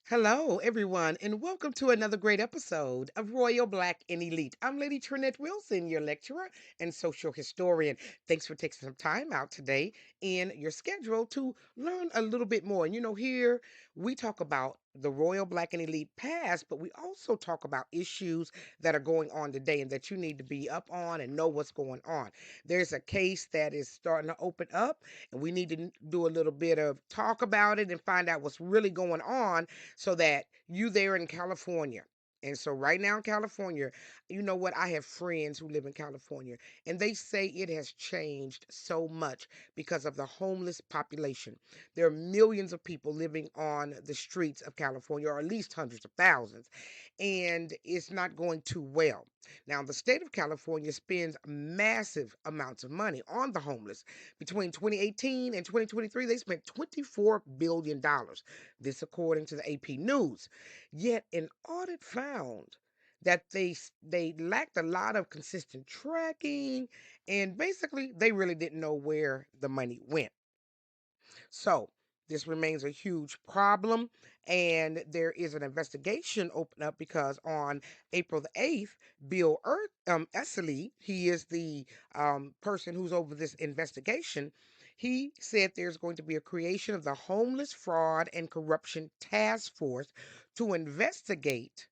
Hello, everyone, and welcome to another great episode of Royal Black and Elite. I'm Lady Trinette Wilson, your lecturer and social historian. Thanks for taking some time out today in your schedule to learn a little bit more. And here we talk about the Royal Black and Elite past, but we also talk about issues that are going on today and that you need to be up on and know what's going on. There's a case that is starting to open up, and we need to do a little bit of talk about it and find out what's really going on so that you there in California. And so right now in California, you know what? I have friends who live in California and they say it has changed so much because of the homeless population. There are millions of people living on the streets of California, or at least hundreds of thousands, and it's not going too well. Now, the state of California spends massive amounts of money on the homeless. Between 2018 and 2023, they spent $24 billion. This, according to the AP News. Yet, an audit found that they lacked a lot of consistent tracking, and basically, they really didn't know where the money went. So, this remains a huge problem, and there is an investigation open up because on April the 8th, Esseley, he is the person who's over this investigation. He said there's going to be a creation of the Homeless Fraud and Corruption Task Force to investigate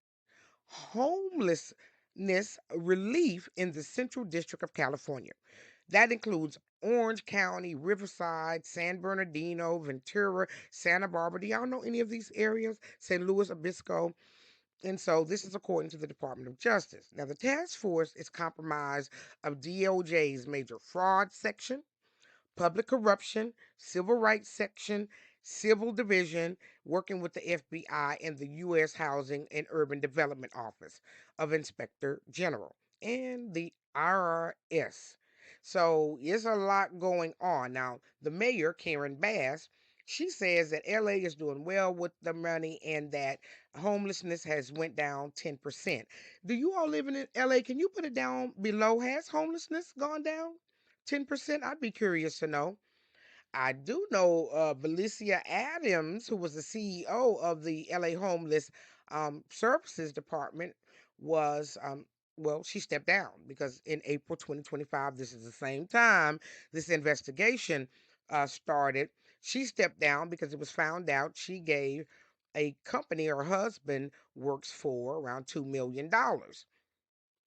homelessness relief in the Central District of California. That includes Orange County, Riverside, San Bernardino, Ventura, Santa Barbara. Do y'all know any of these areas? St. Louis Obispo. And so this is according to the Department of Justice. Now, the task force is comprised of DOJ's major fraud section, public corruption, civil rights section, civil division, working with the FBI and the U.S. Housing and Urban Development Office of Inspector General, and the IRS. So there's a lot going on. Now, the mayor, Karen Bass, she says that LA is doing well with the money and that homelessness has went down 10%. Do you all live in LA? Can you put it down below? Has homelessness gone down 10%? I'd be curious to know. I do know Valicia Adams, who was the CEO of the LA Homeless Services Department, was, well, she stepped down because in April 2025, this is the same time this investigation started. She stepped down because it was found out she gave a company her husband works for around $2 million.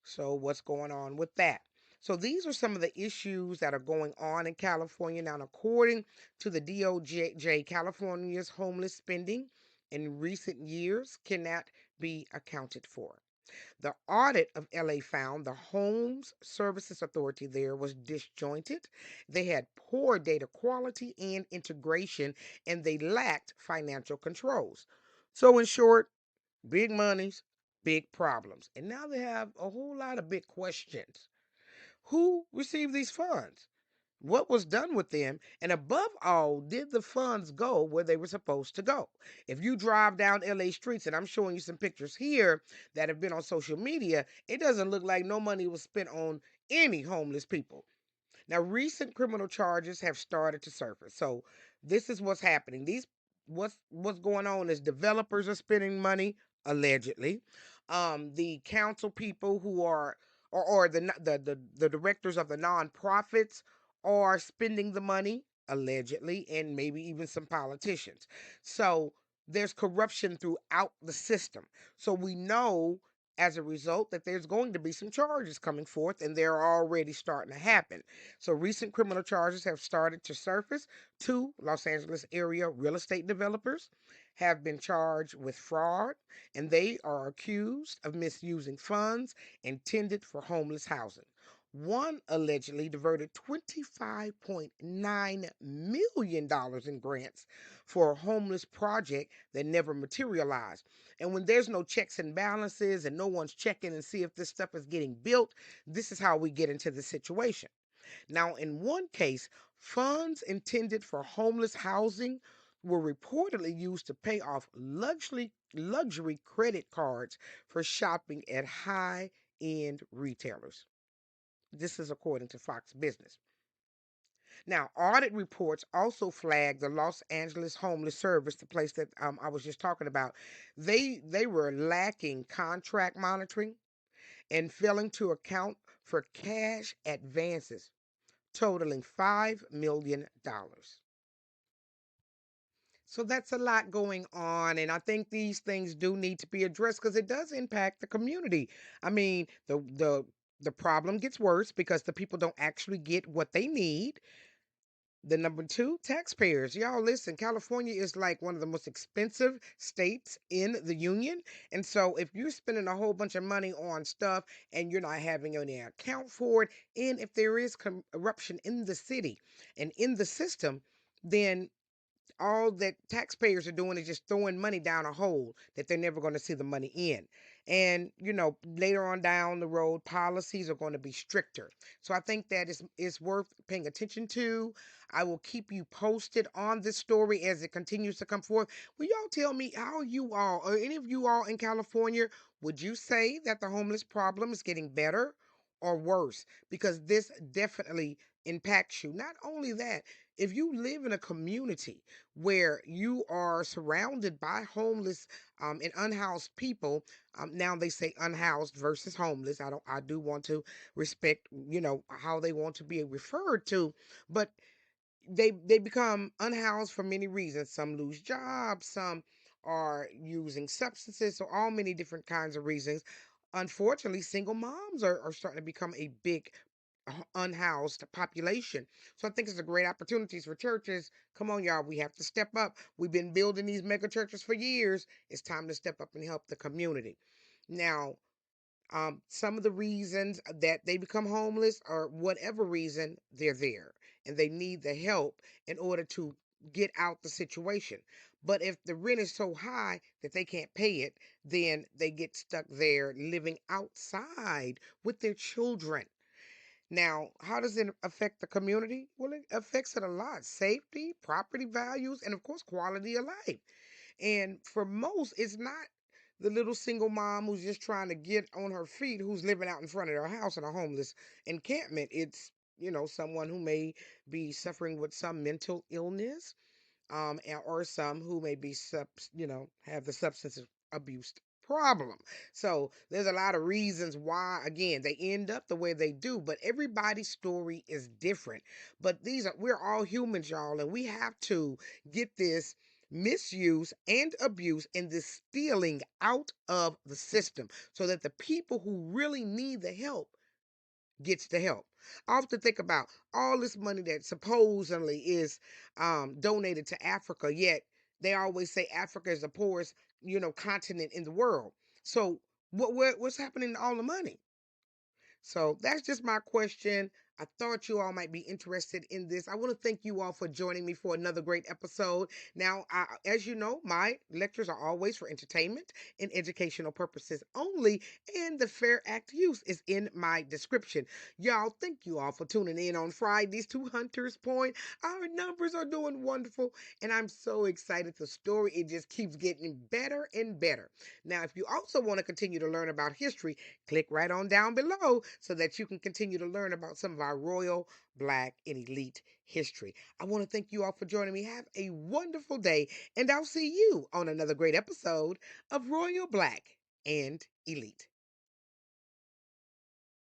So, what's going on with that? So, these are some of the issues that are going on in California. Now, according to the DOJ, California's homeless spending in recent years cannot be accounted for. The audit of LA found the Homes Services Authority there was disjointed. They had poor data quality and integration, and they lacked financial controls. So, in short, big monies, big problems. And now they have a whole lot of big questions. Who received these funds? What was done with them? And above all, did the funds go where they were supposed to go? If you drive down LA streets, and I'm showing you some pictures here that have been on social media, it doesn't look like no money was spent on any homeless people. Now, recent criminal charges have started to surface. So this is what's happening. What's going on is developers are spending money allegedly. The council people who are or the directors of the nonprofits are spending the money allegedly, and maybe even some politicians. So there's corruption throughout the system. So we know as a result that there's going to be some charges coming forth, and they're already starting to happen. So recent criminal charges have started to surface. Two Los Angeles area real estate developers have been charged with fraud, and they are accused of misusing funds intended for homeless housing. One allegedly diverted $25.9 million in grants for a homeless project that never materialized. And when there's no checks and balances and no one's checking and see if this stuff is getting built, this is how we get into the situation. Now, in one case, funds intended for homeless housing were reportedly used to pay off luxury credit cards for shopping at high-end retailers. This is according to Fox Business. Now, audit reports also flagged the Los Angeles Homeless Service, the place that I was just talking about. They were lacking contract monitoring and failing to account for cash advances totaling $5 million. So that's a lot going on, and I think these things do need to be addressed because it does impact the community. I mean, the problem gets worse because the people don't actually get what they need. The number two, taxpayers. Y'all listen, California is like one of the most expensive states in the union. And so if you're spending a whole bunch of money on stuff and you're not having any account for it, and if there is corruption in the city and in the system, then all that taxpayers are doing is just throwing money down a hole that they're never going to see the money in. And later on down the road, policies are going to be stricter. So I think that is worth paying attention to. I will keep you posted on this story as it continues to come forth. Will y'all tell me how you all, or any of you all in California, would you say that the homeless problem is getting better or worse? Because this definitely impacts you. Not only that, if you live in a community where you are surrounded by homeless and unhoused people. Now they say unhoused versus homeless. I do want to respect, how they want to be referred to, but they become unhoused for many reasons. Some lose jobs, some are using substances, so all many different kinds of reasons. Unfortunately, single moms are starting to become a big unhoused population. So I think it's a great opportunities for churches. Come on, y'all, we have to step up. We've been building these mega churches for years. It's time to step up and help the community. Now, some of the reasons that they become homeless, or whatever reason, they're there and they need the help in order to get out the situation. But if the rent is so high that they can't pay it, then they get stuck there living outside with their children. Now, how does it affect the community? Well, it affects it a lot. Safety, property values, and of course, quality of life. And for most, it's not the little single mom who's just trying to get on her feet who's living out in front of their house in a homeless encampment. It's, someone who may be suffering with some mental illness, or some who may be have the substance abuse problem. So there's a lot of reasons why, again, they end up the way they do, but everybody's story is different. But we're all humans, y'all, and we have to get this misuse and abuse and this stealing out of the system so that the people who really need the help gets the help. I often think about all this money that supposedly is donated to Africa, yet they always say Africa is the poorest, continent in the world. So what's happening to all the money? So that's just my question. I thought you all might be interested in this. I want to thank you all for joining me for another great episode. Now, as you know, my lectures are always for entertainment and educational purposes only, and the Fair Act use is in my description. Y'all, thank you all for tuning in on Fridays to Hunter's Point. Our numbers are doing wonderful, and I'm so excited. The story, it just keeps getting better and better. Now, if you also want to continue to learn about history, click right on down below so that you can continue to learn about some of our royal, black, and elite history. I want to thank you all for joining me. Have a wonderful day, and I'll see you on another great episode of Royal Black and Elite.